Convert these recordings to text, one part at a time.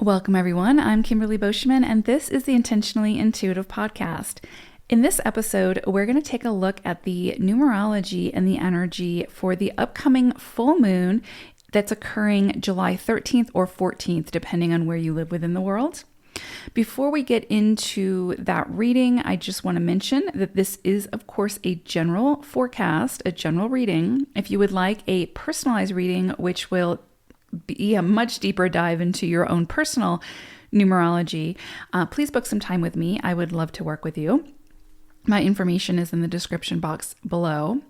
Welcome, everyone. I'm Kimberly Boschman, and this is the Intentionally Intuitive Podcast. In this episode, we're going to take a look at the numerology and the energy for the upcoming full moon that's occurring July 13th or 14th, depending on where you live within the world. Before we get into that reading, I just want to mention that this is, of course, a general forecast, a general reading. If you would like a personalized reading, which will be a much deeper dive into your own personal numerology, please book some time with me. I would love to work with you. My information is in the description box below.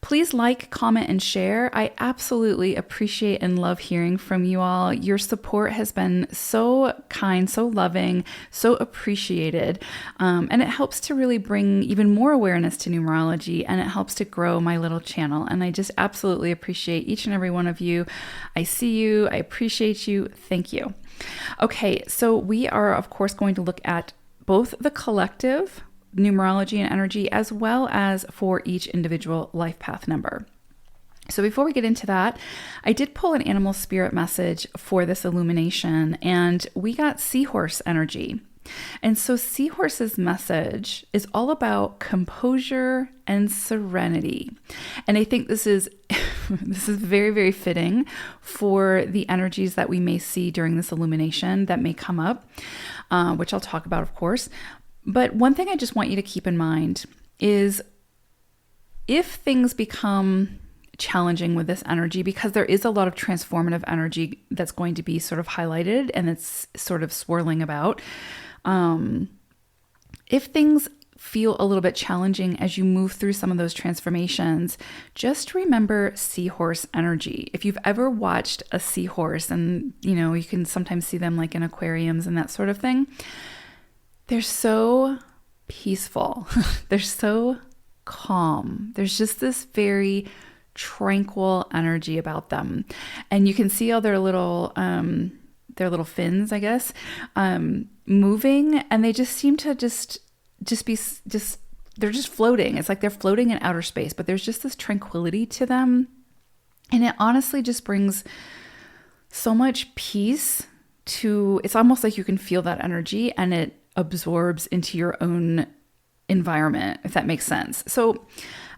Please like, comment, and share. I absolutely appreciate and love hearing from you all. Your support has been so kind, so loving, so appreciated. And it helps to really bring even more awareness to numerology, and it helps to grow my little channel. And I just absolutely appreciate each and every one of you. I see you. I appreciate you. Thank you. Okay, so we are, of course, going to look at both the collective numerology and energy, as well as for each individual life path number. So before we get into that, I did pull an animal spirit message for this illumination, and we got seahorse energy. And so seahorse's message is all about composure and serenity. And I think this is this is very, very fitting for the energies that we may see during this illumination that may come up, which I'll talk about, of course. But one thing I just want you to keep in mind is if things become challenging with this energy, because there is a lot of transformative energy that's going to be sort of highlighted and it's sort of swirling about. If things feel a little bit challenging as you move through some of those transformations, just remember seahorse energy. If you've ever watched a seahorse, and you can sometimes see them like in aquariums and that sort of thing, they're so peaceful. They're so calm. There's just this very tranquil energy about them. And you can see all their little fins, I guess, moving, and they just seem to just be they're just floating. It's like they're floating in outer space, but there's just this tranquility to them. And it honestly just brings so much peace to, it's almost like you can feel that energy and it absorbs into your own environment, if that makes sense. So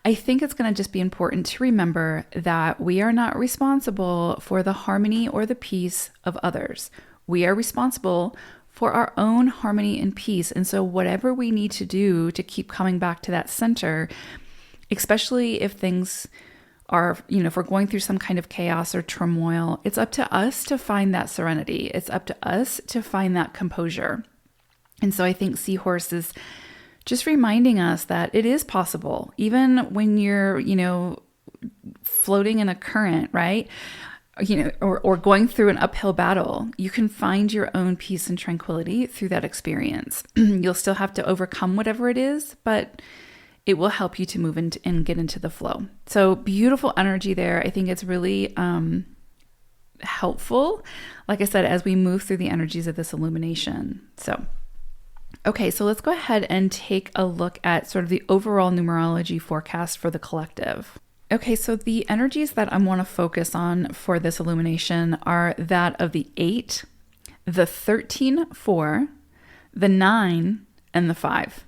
I think it's going to just be important to remember that we are not responsible for the harmony or the peace of others. We are responsible for our own harmony and peace. And so whatever we need to do to keep coming back to that center, especially if things are, if we're going through some kind of chaos or turmoil, it's up to us to find that serenity. It's up to us to find that composure. And so I think Seahorse is just reminding us that it is possible, even when you're, floating in a current, right? Or going through an uphill battle, you can find your own peace and tranquility through that experience. You'll still have to overcome whatever it is, but it will help you to move into and get into the flow. So beautiful energy there. I think it's really helpful, like I said, as we move through the energies of this illumination. Okay, so let's go ahead and take a look at sort of the overall numerology forecast for the collective. Okay, so the energies that I want to focus on for this illumination are that of the 8, the 13-4, the 9, and the 5.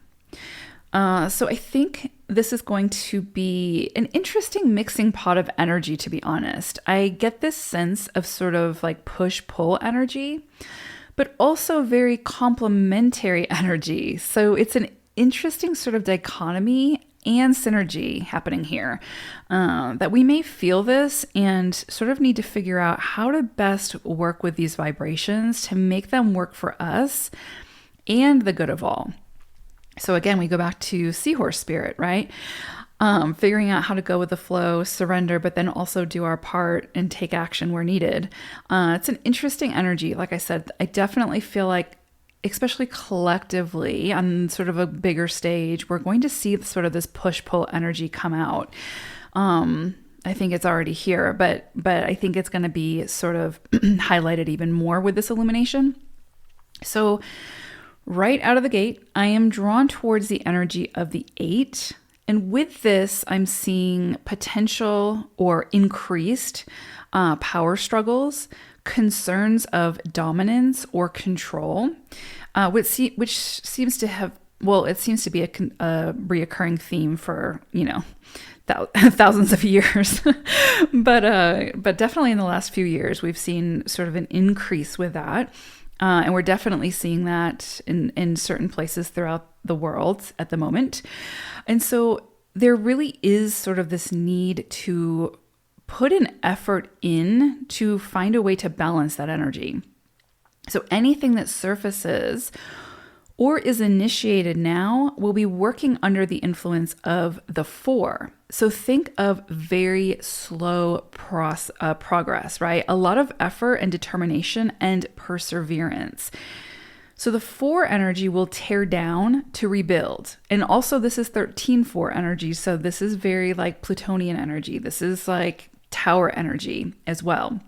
So I think this is going to be an interesting mixing pot of energy, to be honest. I get this sense of sort of like push-pull energy, but also very complementary energy. So it's an interesting sort of dichotomy and synergy happening here, that we may feel this and sort of need to figure out how to best work with these vibrations to make them work for us and the good of all. So again, we go back to seahorse spirit, right? Figuring out how to go with the flow, surrender, but then also do our part and take action where needed. It's an interesting energy. Like I said, I definitely feel like, especially collectively on sort of a bigger stage, we're going to see sort of this push-pull energy come out. I think it's already here, but I think it's going to be sort of highlighted even more with this illumination. So right out of the gate, I am drawn towards the energy of the 8. And with this, I'm seeing potential or increased power struggles, concerns of dominance or control, which seems to have, well, it seems to be a reoccurring theme for, thousands of years. but definitely in the last few years, we've seen sort of an increase with that. And we're definitely seeing that in certain places throughout the world at the moment. And so there really is sort of this need to put an effort in to find a way to balance that energy. So anything that surfaces or is initiated now will be working under the influence of the 4. So think of very slow progress, right? A lot of effort and determination and perseverance. So the 4 energy will tear down to rebuild. And also this is 13-4 energy. So this is very like Plutonian energy. This is like tower energy as well.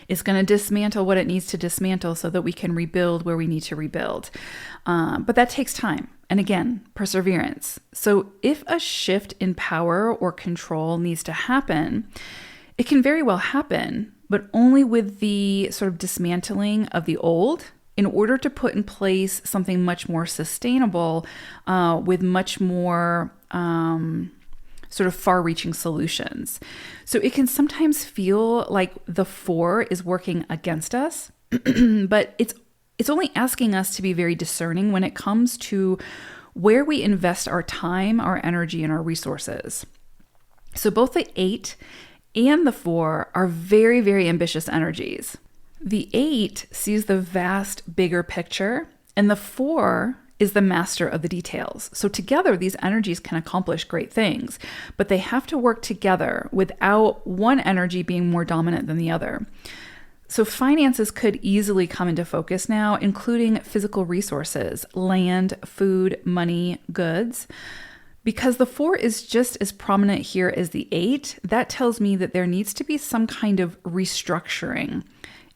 It's going to dismantle what it needs to dismantle so that we can rebuild where we need to rebuild. But that takes time. And again, perseverance. So if a shift in power or control needs to happen, it can very well happen, but only with the sort of dismantling of the old in order to put in place something much more sustainable with much more sort of far-reaching solutions. So it can sometimes feel like the 4 is working against us, but it's only asking us to be very discerning when it comes to where we invest our time, our energy, and our resources. So both the 8 and the 4 are very, very ambitious energies. The 8 sees the vast, bigger picture, and the 4 is the master of the details. So together, these energies can accomplish great things, but they have to work together without one energy being more dominant than the other. So finances could easily come into focus now, including physical resources, land, food, money, goods. Because the 4 is just as prominent here as the 8, that tells me that there needs to be some kind of restructuring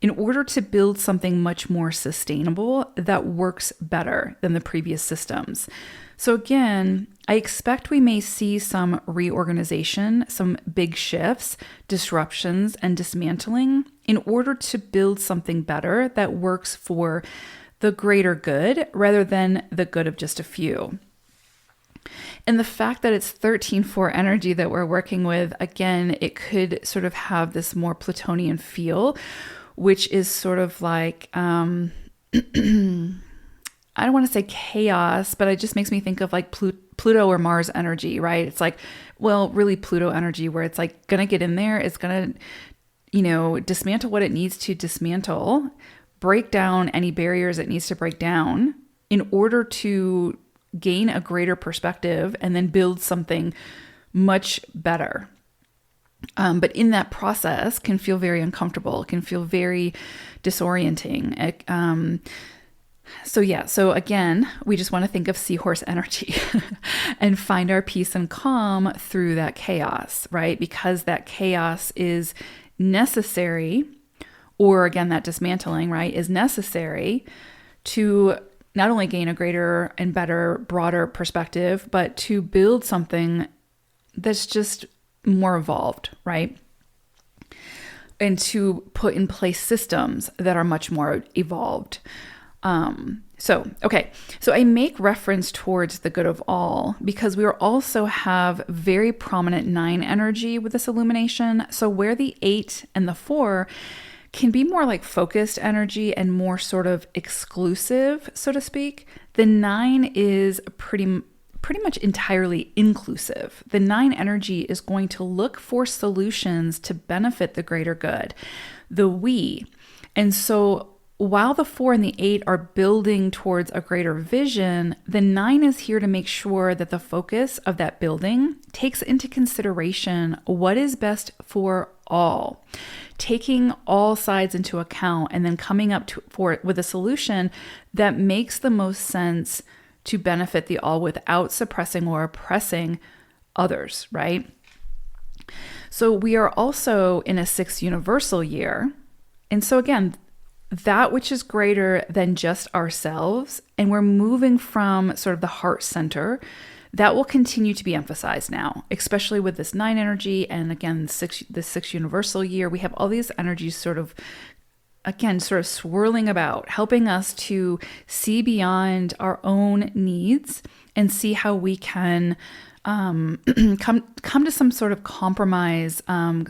in order to build something much more sustainable that works better than the previous systems. So again, I expect we may see some reorganization, some big shifts, disruptions, and dismantling in order to build something better that works for the greater good rather than the good of just a few. And the fact that it's 13-4 energy that we're working with, again, it could sort of have this more Plutonian feel, which is sort of like, I don't want to say chaos, but it just makes me think of like Pluto or Mars energy, right? It's like, well, really Pluto energy where it's like going to get in there. It's going to, dismantle what it needs to dismantle, break down any barriers it needs to break down in order to gain a greater perspective and then build something much better. But in that process can feel very uncomfortable, can feel very disorienting. So again, we just want to think of seahorse energy and find our peace and calm through that chaos, right? Because that chaos is necessary, or again, that dismantling, right, is necessary to not only gain a greater and better, broader perspective, but to build something that's just more evolved, right? And to put in place systems that are much more evolved. So I make reference towards the good of all because we also have very prominent 9 energy with this illumination. So where the 8 and the 4 can be more like focused energy and more sort of exclusive, so to speak, the 9 is pretty much entirely inclusive. The 9 energy is going to look for solutions to benefit the greater good, the we. And so while the 4 and the 8 are building towards a greater vision, the 9 is here to make sure that the focus of that building takes into consideration what is best for all, taking all sides into account and then coming up with a solution that makes the most sense to benefit the all without suppressing or oppressing others, right? So we are also in a 6th universal year. And so again, that which is greater than just ourselves, and we're moving from sort of the heart center, that will continue to be emphasized now, especially with this 9 energy. And again, the six universal year, we have all these energies sort of swirling about, helping us to see beyond our own needs and see how we can come to some sort of compromise, come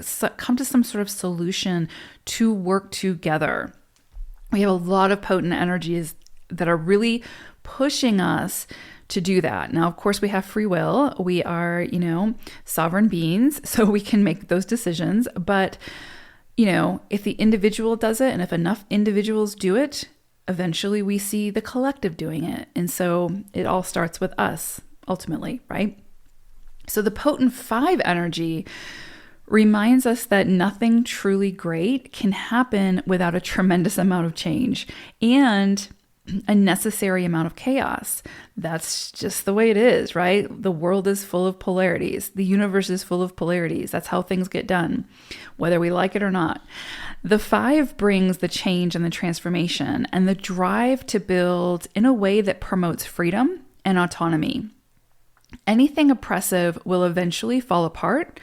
to some sort of solution to work together. We have a lot of potent energies that are really pushing us to do that. Now, of course, we have free will. We are, sovereign beings, so we can make those decisions. But if the individual does it and if enough individuals do it, eventually we see the collective doing it. And so it all starts with us ultimately, right? So the potent 5 energy reminds us that nothing truly great can happen without a tremendous amount of change and a necessary amount of chaos. That's just the way it is, right? The world is full of polarities. The universe is full of polarities. That's how things get done, whether we like it or not. The 5 brings the change and the transformation and the drive to build in a way that promotes freedom and autonomy. Anything oppressive will eventually fall apart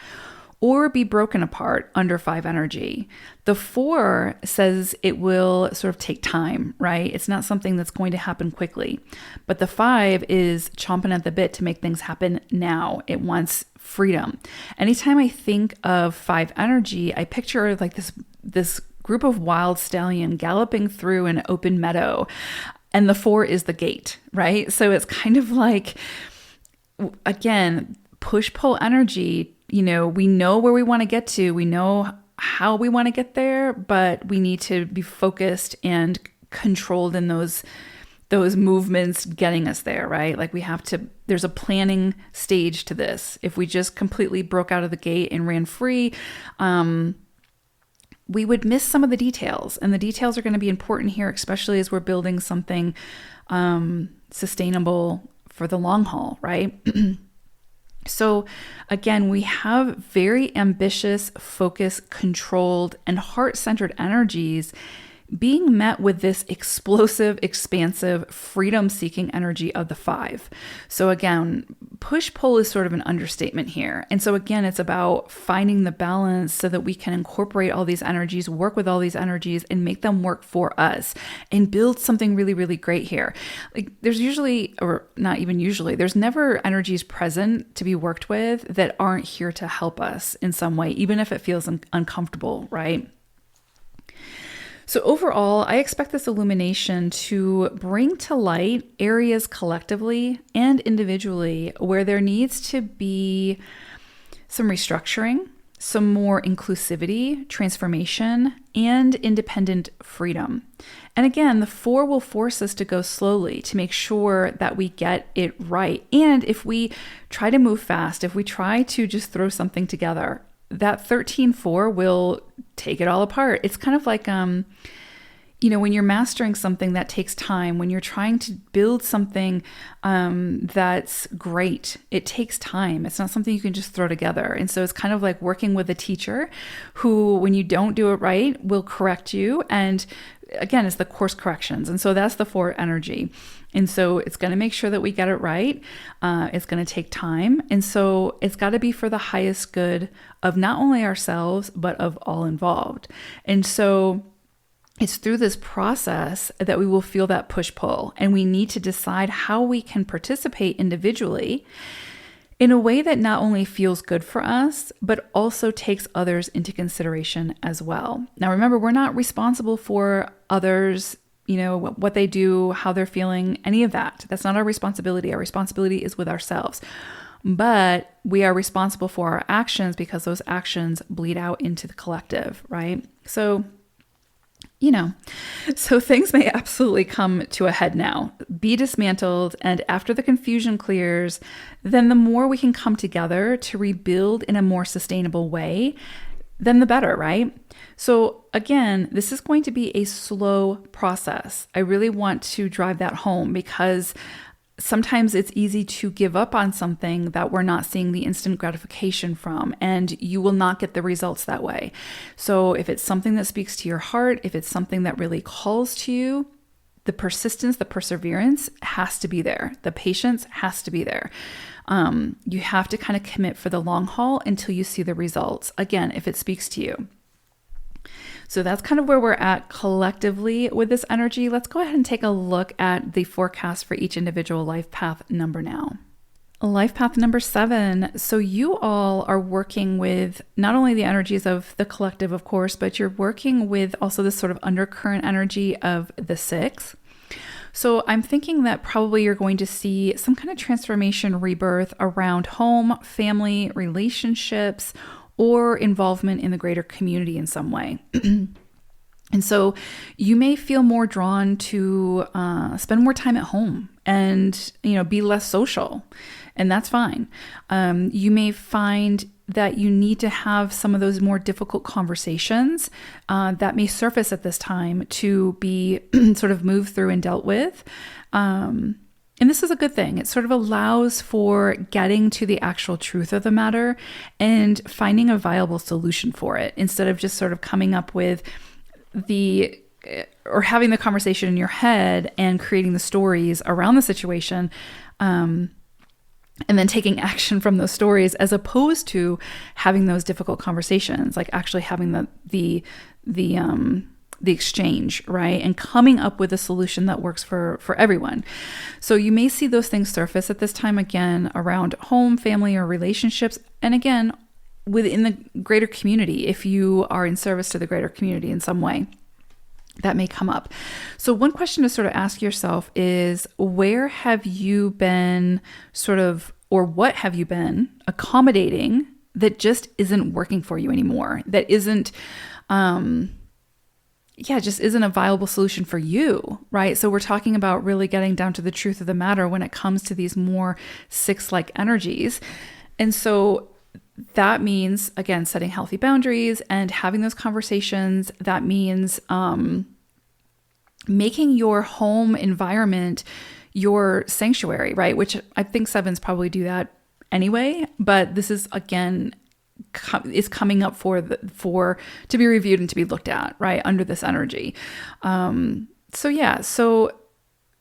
or be broken apart under 5 energy. The 4 says it will sort of take time, right? It's not something that's going to happen quickly. But the 5 is chomping at the bit to make things happen now. It wants freedom. Anytime I think of 5 energy, I picture like this group of wild stallion galloping through an open meadow. And the 4 is the gate, right? So it's kind of like, again, push-pull energy. We know where we want to get to. We know how we want to get there, but we need to be focused and controlled in those movements getting us there, right? Like there's a planning stage to this. If we just completely broke out of the gate and ran free, we would miss some of the details. And the details are going to be important here, especially as we're building something sustainable for the long haul, right? So again, we have very ambitious, focused, controlled, and heart-centered energies being met with this explosive, expansive, freedom-seeking energy of the 5. So again, push-pull is sort of an understatement here. And so again, it's about finding the balance so that we can incorporate all these energies, work with all these energies, and make them work for us and build something really, really great here. Like there's usually, or not even usually, there's never energies present to be worked with that aren't here to help us in some way, even if it feels uncomfortable, right? So overall, I expect this illumination to bring to light areas collectively and individually where there needs to be some restructuring, some more inclusivity, transformation, and independent freedom. And again, the 4 will force us to go slowly to make sure that we get it right. And if we try to move fast, if we try to just throw something together, that 13-4 will take it all apart. It's kind of like, when you're mastering something that takes time, when you're trying to build something that's great, it takes time. It's not something you can just throw together. And so it's kind of like working with a teacher who, when you don't do it right, will correct you. And again, it's the course corrections. And so that's the 4 energy. And so it's going to make sure that we get it right. It's going to take time. And so it's got to be for the highest good of not only ourselves, but of all involved. And so it's through this process that we will feel that push-pull. And we need to decide how we can participate individually in a way that not only feels good for us, but also takes others into consideration as well. Now, remember, we're not responsible for others, what they do, how they're feeling, any of that. That's not our responsibility. Our responsibility is with ourselves. But we are responsible for our actions because those actions bleed out into the collective, right? So things may absolutely come to a head now, be dismantled, and after the confusion clears, then the more we can come together to rebuild in a more sustainable way, then the better, right? So again, this is going to be a slow process. I really want to drive that home because sometimes it's easy to give up on something that we're not seeing the instant gratification from, and you will not get the results that way. So if it's something that speaks to your heart, if it's something that really calls to you, the persistence, the perseverance has to be there. The patience has to be there. You have to kind of commit for the long haul until you see the results. Again, if it speaks to you. So that's kind of where we're at collectively with this energy. Let's go ahead and take a look at the forecast for each individual life path number now. Life path number 7. So you all are working with not only the energies of the collective, of course, but you're working with also this sort of undercurrent energy of the 6. So I'm thinking that probably you're going to see some kind of transformation, rebirth around home, family, relationships, or involvement in the greater community in some way. And so you may feel more drawn to spend more time at home and, be less social. And that's fine. You may find that you need to have some of those more difficult conversations that may surface at this time to be sort of moved through and dealt with. And this is a good thing. It sort of allows for getting to the actual truth of the matter and finding a viable solution for it instead of just sort of coming up with or having the conversation in your head and creating the stories around the situation, and then taking action from those stories, as opposed to having those difficult conversations, like actually having the exchange, right? And coming up with a solution that works for everyone. So you may see those things surface at this time, again, around home, family, or relationships. And again, within the greater community, if you are in service to the greater community in some way, that may come up. So one question to sort of ask yourself is, where have you been or what have you been accommodating that just isn't working for you anymore? That isn't, just isn't a viable solution for you, right? So we're talking about really getting down to the truth of the matter when it comes to these more 6-like energies. And so that means, again, setting healthy boundaries and having those conversations. That means making your home environment your sanctuary, right? Which I think 7s probably do that anyway. But this is, again, is coming up for to be reviewed and to be looked at, right, under this energy. So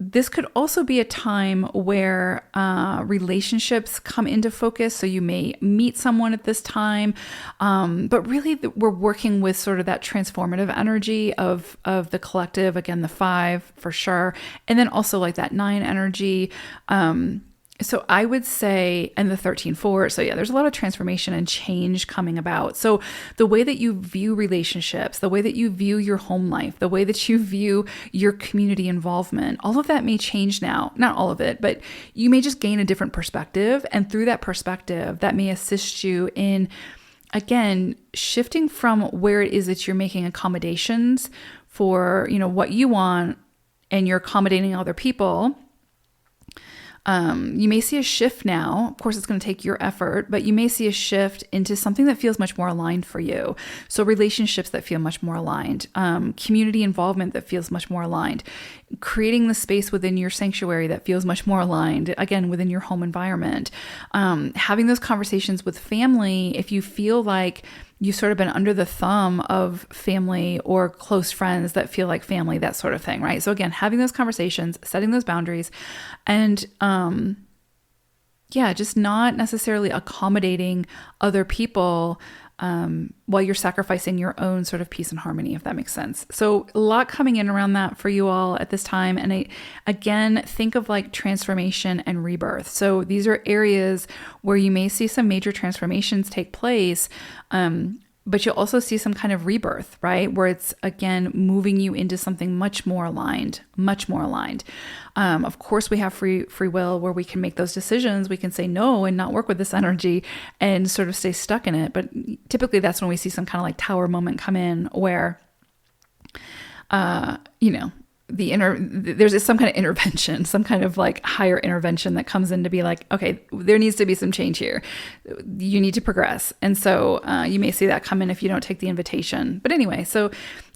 this could also be a time where relationships come into focus. So you may meet someone at this time, but really we're working with sort of that transformative energy of the collective. Again, the 5 for sure, and then also like that 9 energy. So I would say, and the 13-4. So yeah, there's a lot of transformation and change coming about. So the way that you view relationships, the way that you view your home life, the way that you view your community involvement, all of that may change now. Not all of it, but you may just gain a different perspective. And through that perspective, that may assist you in, again, shifting from where it is that you're making accommodations for, what you want, and you're accommodating other people. You may see a shift now. Of course, it's going to take your effort, but you may see a shift into something that feels much more aligned for you. So relationships that feel much more aligned, community involvement that feels much more aligned, creating the space within your sanctuary that feels much more aligned, again, within your home environment, having those conversations with family. If you feel like you've sort of been under the thumb of family or close friends that feel like family, that sort of thing, right? So again, having those conversations, setting those boundaries, and just not necessarily accommodating other people while you're sacrificing your own sort of peace and harmony, if that makes sense. So a lot coming in around that for you all at this time. And again, think of like transformation and rebirth. So these are areas where you may see some major transformations take place, but you'll also see some kind of rebirth, right? Where it's, again, moving you into something much more aligned, much more aligned. Of course, we have free will where we can make those decisions. We can say no and not work with this energy and sort of stay stuck in it. But typically that's when we see some kind of like tower moment come in where, there's some kind of intervention, some kind of like higher intervention that comes in to be like, okay, there needs to be some change here. You need to progress. And so you may see that come in if you don't take the invitation. But anyway, so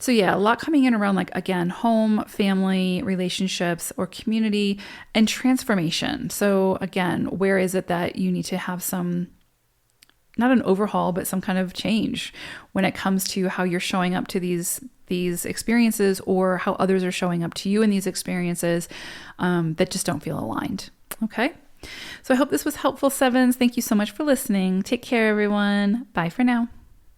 yeah, a lot coming in around like, again, home, family, relationships, or community, and transformation. So again, where is it that you need to have some not an overhaul, but some kind of change when it comes to how you're showing up to these experiences, or how others are showing up to you in these experiences that just don't feel aligned. Okay. So I hope this was helpful, sevens. Thank you so much for listening. Take care, everyone. Bye for now.